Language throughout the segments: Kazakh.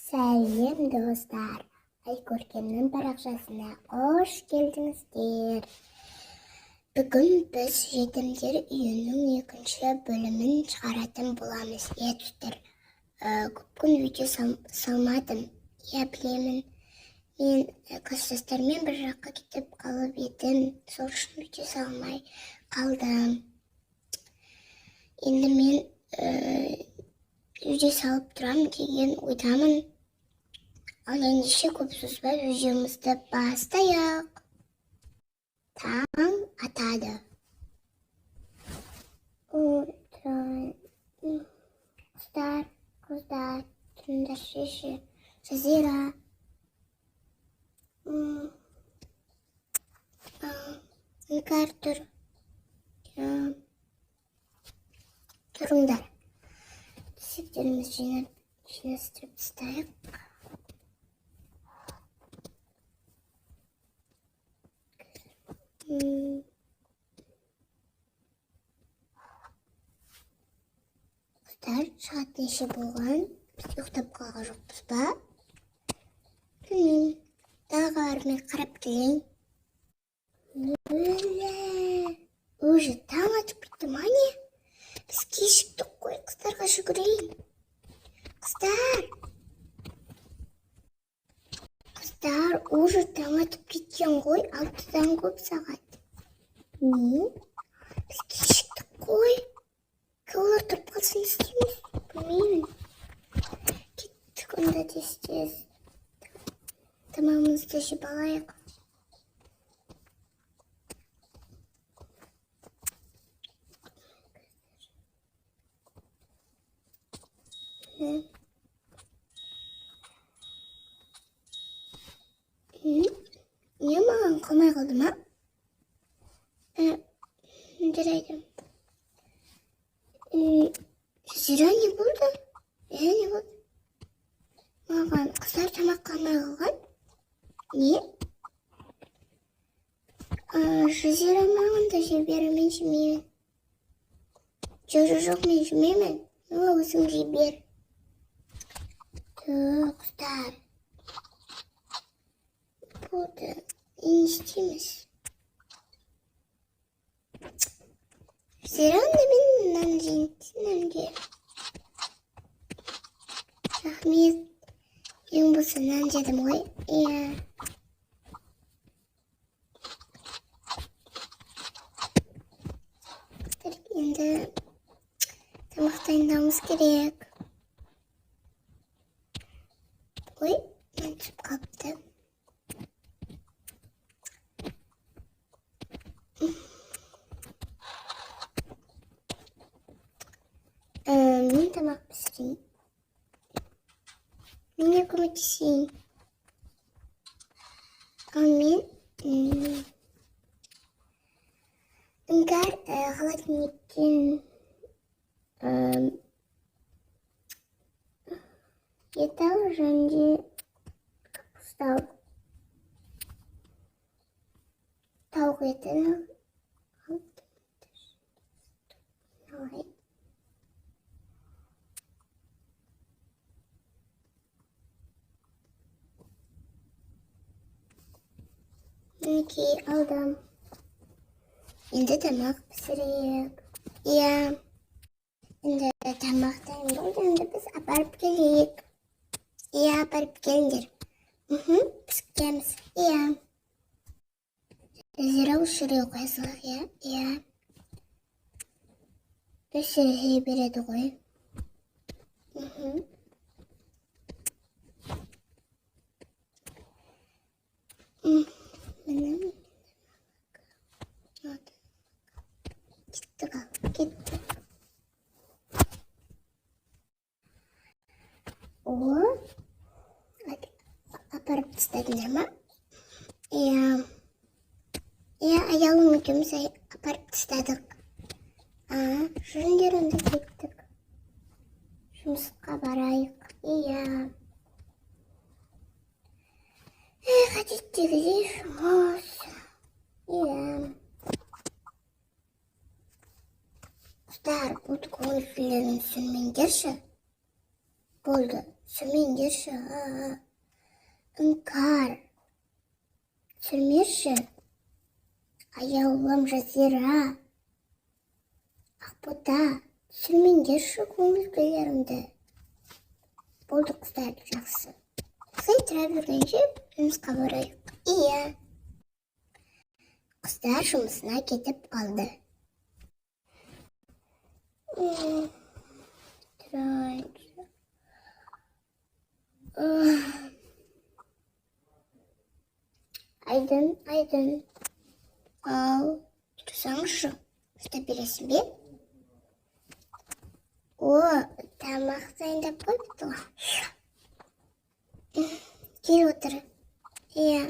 Сәлем достар, Айкөркемнің парақшасына қош келдіңіздер. Бүгін біз жетімдер үйінің екінші бөлімін шығаратын боламыз. Достар, көп күн видео салмадым. Білемін. Мен класстастармен бір жаққа кетіп қалып едім. Сол үшін видео салмай қалдым. Енді мен видео салып тұрам деген ойдамын. Ал ендеше көп созбай видеомызды бастайық. Таң атады. Қыздар, тұрыңдар шеше. Жазира. Іңкәр тұр. Тұрыңдар. Төсектеріміз жинастырып тастайық. Қыздар, сағат неше болған? Біз ұйықтап қалған жоқпыз ба? Білмеймін. Далаға бармай қарап келейін. Уже таң атып кетті ма не? Біз кешіктік қой, қыздарға жүгірейін. Қыздар, уже таң атып кеткен ғой, 6-дан көп сағат. Не? Біз кешіктік қой. Олар тұрып қалсын істейміз. Білмеймін. Кеттік онда тез. Тамағымызды жеп алайық. Не маған қалмай қалды ма? Жарайды. Жазира, не болды? Не болды? Маған қыздар тамақ қалмай қалған? Не? Жазира маған да жебер, мен жемеймін. Жоқ, мен жемеймін. Өзің жебер. Қыздар. Болды. Не істейміз? Жазира, мен мынаны жейін. Рахмет. Ең болса нан жедім ғой. Енді тамақ дайындауымыз керек. Ой, нан түсіп қалыпты. Мен тамақ пісірейін. Мене көмектесейін. Ал мен Іңкәр холодильниктен ет ал және капуста ал. Тауық етін ал. Мінекей алдым. Енді тамақ пісірейік. Енді тамақ дайын болды. Енді біз апарып келейік. Апарып келіңдер. Пісіреміз. Жазира өшіре қоя салайық, Өшіре береді ғой. Кеттік. Апарып тастадыңдар ма? Аялым екеуміз апарып тастадық. Жүріңдер онда кеттік. Жұмысқа барайық. Әдеттегідей жұмыс. Қыздар, бұл көңіл күйлерін түсінмеңдерші. Болды. Сүрмеңдерші. Іңкар. Сүрмерші. Аяулым жазира. Ақбота. Сүрмеңдерші көңіл-күйлерімді. Болды қыздар, жақсы. Сай тұра бергенше жұмысқа барайық. Иә. Қыздар жұмысына кетіп қалды. Тұрайыншы. Айдын. Ал, тұрсаңшы. Ұстап бересің бе? О, тамақ дайындап қойыпты ғой. Кел отыр. Иә.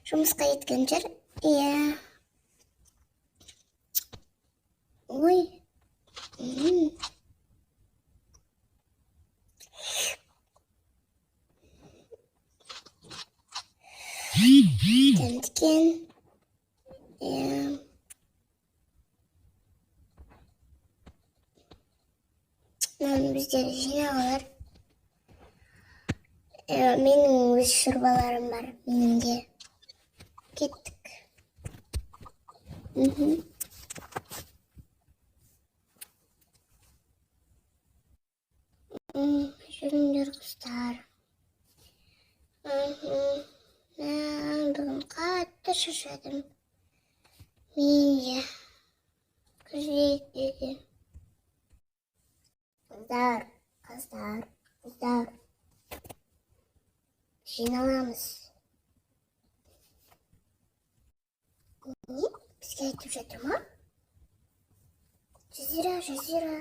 Жұмысқа кеткен жер. Иә. Ой. Тәмтікен. Иә. Біздер жинағалар. Менің өз шырбаларым бар. Менің де. Кеттік. Жүріңдер қыздар. Мен бүгін қатты шаршадым. Мен де. Күзетеді. Қыздар. Жиналамыз. Не? Бізге айтып жатыр ма? Жазира. Жазира.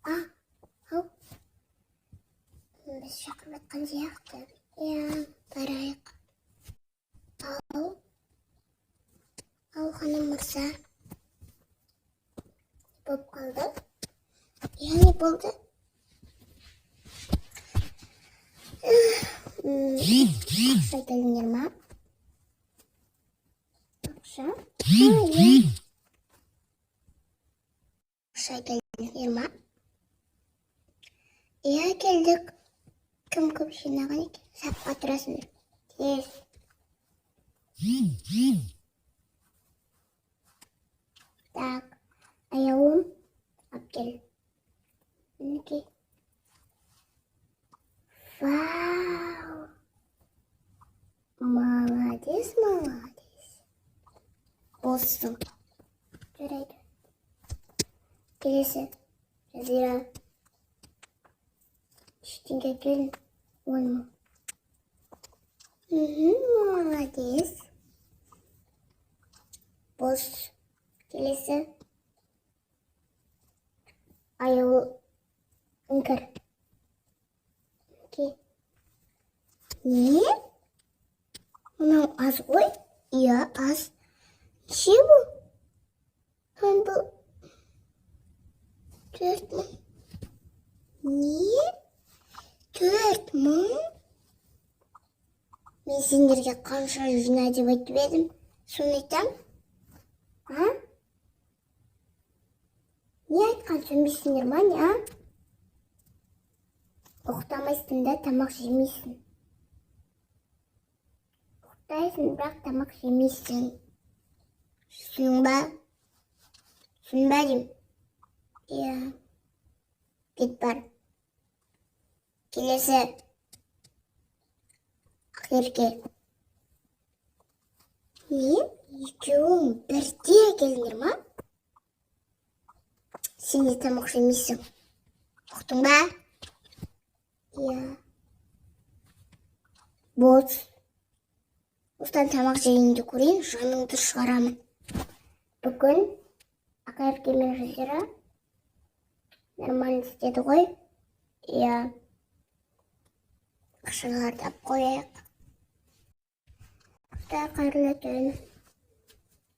Ау. Біз шақырып жатқан сияқты. Иә, барайық. Ау, ханым мырза. Болып қалды. Не болды? Ақша келіңдер ма? Ақша? Ақша келіңдер ма? Иә, келдік. Кім көп жинаған екен? Сапқа тұрасыңдар. Тез. Так, аяуым. Апкел. Мінекей. Вау! Молодец. Болсын. Жарайды. Келесі. Жазира. Ештеңе келін. Ойма. Молодец. Бос. Келесі. Аяулы. Іңкір. Не? Мынау аз ғой? Иә, аз. Неше бұл? Бұл 4.000. Не? 4.000? Мен сендерге қанша жина деп айтып едім. Соны айтам? Не айтқан сөнбейсіңдер ма, не? Ұқтамайсың да тамақ жемейсің. Ұқтайсың, бірақ тамақ жемейсің. Түсінің ба? Түсін ба дейм? Иә. Кет бар. Келесі. Ақерке. Не? Екеуің бірде келіңдер ма? Сен де тамақ жемейсің. Ұқтың ба? Иә. Бос. Осыдан тамақ жегенде көрейін, жаныңды шығарамын. Бүгін Ақерке мен Жазира нормально істеді ғой. Иә. Ақшаларды алып қояйық. Құдай қайырлы түн.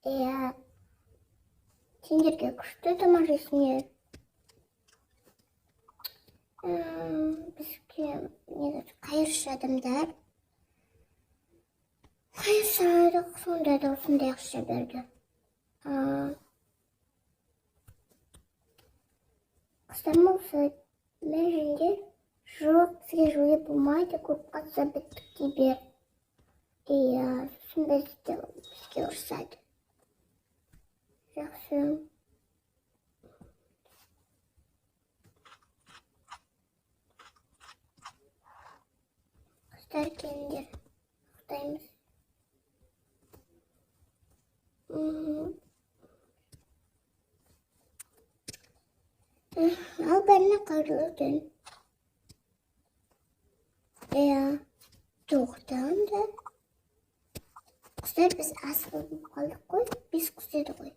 Иә. Сендерге күшті тамақ жейсіңдер. Бізге қайыршы адамдар. Қайырсадық, сонда да осындай ақша берді. Кыстар мәжінде жоқ, сізге жойып болмайды, көп қатса біттік дей бер. Иә, сосын бізге ұрсады. Жақсы. Қыздар келіңдер, ұйықтаймыз. Ал бәріне қайырлы түн. Иә, тоқтаңда. Қыздар, біз ас болып қалдық қой, 5 қыз еді ғой.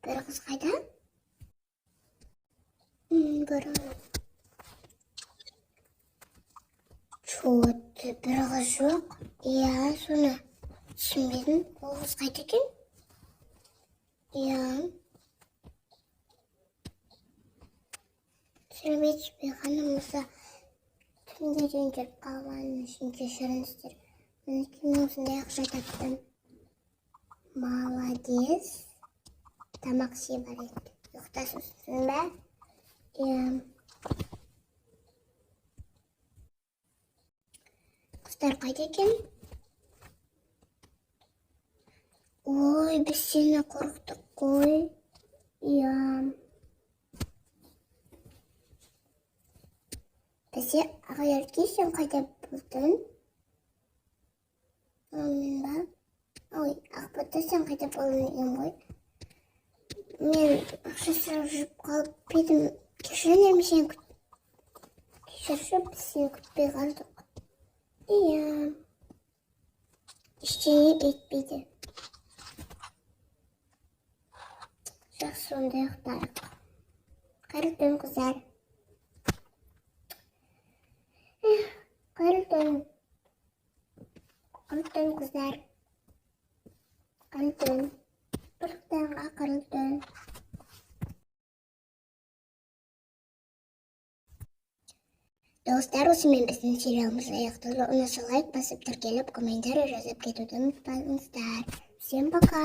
Бір қыз қайда? Бір Чоты, бір қыз жоқ. Иә, соны түсінбедім. Ол қыз қайда екен? Иә. Сәлеметсіз ханымызға түнге дейін жүріп қалғаным үшін кешіріңіздер. Мен осындай ақша таптым. Молодец. Тамақ жей бар еді. Ұйықтасың ба? Иә. Қыздар қайда екен? Ой, біз сені қорықтық қой. Иә. Бәсе, ағайерке, сен қайда болдың? Мен ба? Ой, Ақбота, сен қайда болдың деген ғой. Мен ақша сұрап жүріп қалып едім. Кешіріңдер, сен кешірші, біз сені күтпей қалдық. Иә. Ештеңе етпейді. Жақсы, онда ұйықтайық. Қайырлы түн, қыздар. Қайырлы түн. Қайырлы түн, қыздар. Қайырлы түн. Ұйықтаңға қайырлы түн. Достар, осымен біздің сериалымыз аяқталды. Ұнаса лайк басып, тіркеліп, комментарий жазып кетуді ұмытпаңыздар. Всем пока!